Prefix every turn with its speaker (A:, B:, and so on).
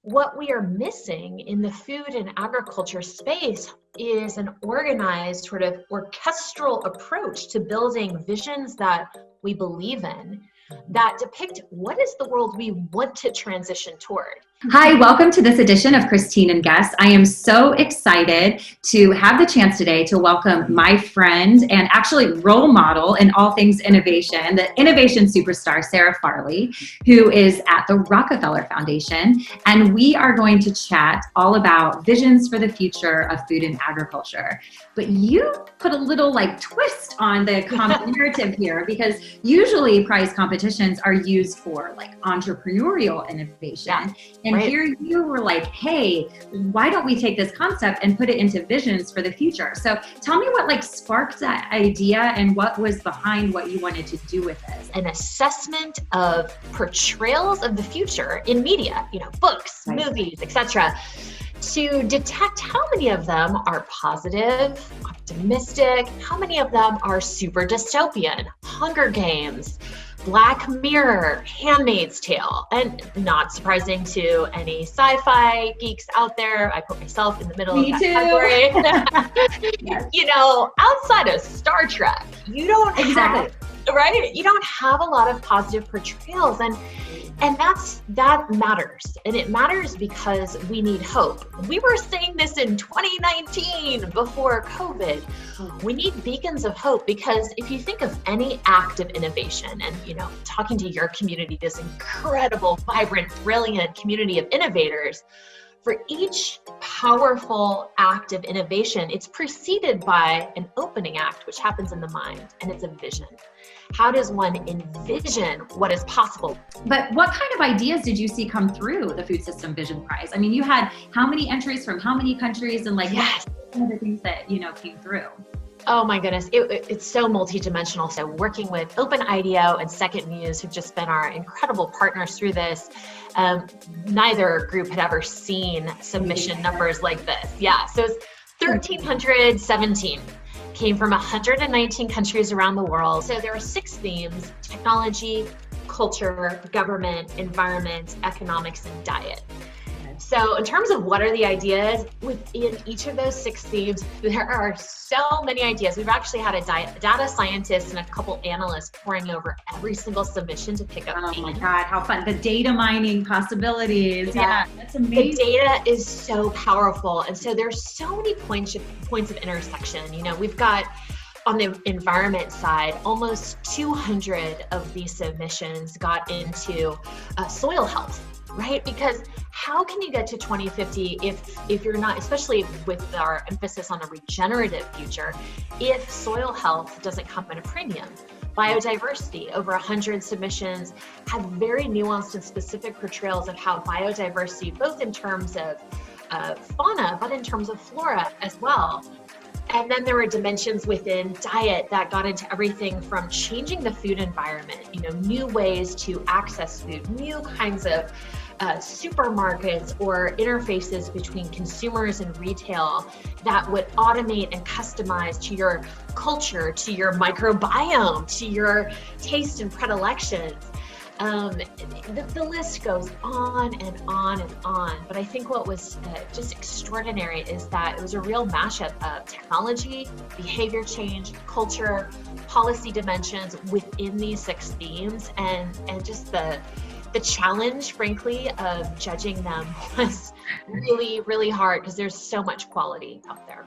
A: what we are missing in the food and agriculture space is an organized sort of orchestral approach to building visions that we believe in, that depict what is the world we want to transition toward.
B: Hi, welcome to this edition of Christine and Guests. I am so excited to have the chance today to welcome my friend and actually role model in all things innovation, the innovation superstar, Sara Farley, who is at the Rockefeller Foundation. And we are going to chat all about visions for the future of food and agriculture. But you put a little twist on the common narrative here, because usually prize competitions are used for entrepreneurial innovation.
A: Yeah.
B: And here you were like, hey, why don't we take this concept and put it into visions for the future? So tell me what sparked that idea and what was behind what you wanted to do with it.
A: An assessment of portrayals of the future in media, books, movies, etc., to detect how many of them are positive, optimistic, how many of them are super dystopian, Hunger Games, Black Mirror, Handmaid's Tale, and not surprising to any sci-fi geeks out there, I put myself in the middle of that category.
B: Yes.
A: Outside of Star Trek, you don't have, right? You don't have a lot of positive portrayals, and that matters. And it matters because we need hope. We were saying this in 2019 before COVID. We need beacons of hope, because if you think of any act of innovation, and talking to your community, this incredible, vibrant, brilliant community of innovators, for each powerful act of innovation, it's preceded by an opening act, which happens in the mind, and it's a vision. How does one envision what is possible?
B: But what kind of ideas did you see come through the Food System Vision Prize? I mean, you had how many entries from how many countries, and
A: yes.
B: What some of the things that came through?
A: Oh my goodness, it's so multidimensional. So working with Open IDEO and Second Muse, who've just been our incredible partners through this, neither group had ever seen submission numbers like this. Yeah, so it's 1,317. Came from 119 countries around the world. So there are 6 themes: technology, culture, government, environment, economics, and diet. So in terms of what are the ideas within each of those 6 themes, there are so many ideas. We've actually had a data scientist and a couple analysts poring over every single submission to pick up
B: themes.
A: Oh
B: my God, how fun. The data mining possibilities. Yeah, that's amazing.
A: The data is so powerful. And so there's so many points of intersection. We've got, on the environment side, almost 200 of these submissions got into soil health, right? Because how can you get to 2050 if you're not, especially with our emphasis on a regenerative future, if soil health doesn't come at a premium? Biodiversity, over 100 submissions, have very nuanced and specific portrayals of how biodiversity, both in terms of fauna, but in terms of flora as well. And then there were dimensions within diet that got into everything from changing the food environment, new ways to access food, new kinds of supermarkets or interfaces between consumers and retail that would automate and customize to your culture, to your microbiome, to your taste and predilections. The list goes on and on and on. But I think what was just extraordinary is that it was a real mashup of technology, behavior change, culture, policy dimensions within these 6 themes, and just the challenge, frankly, of judging them was really, really hard, because there's so much quality out there.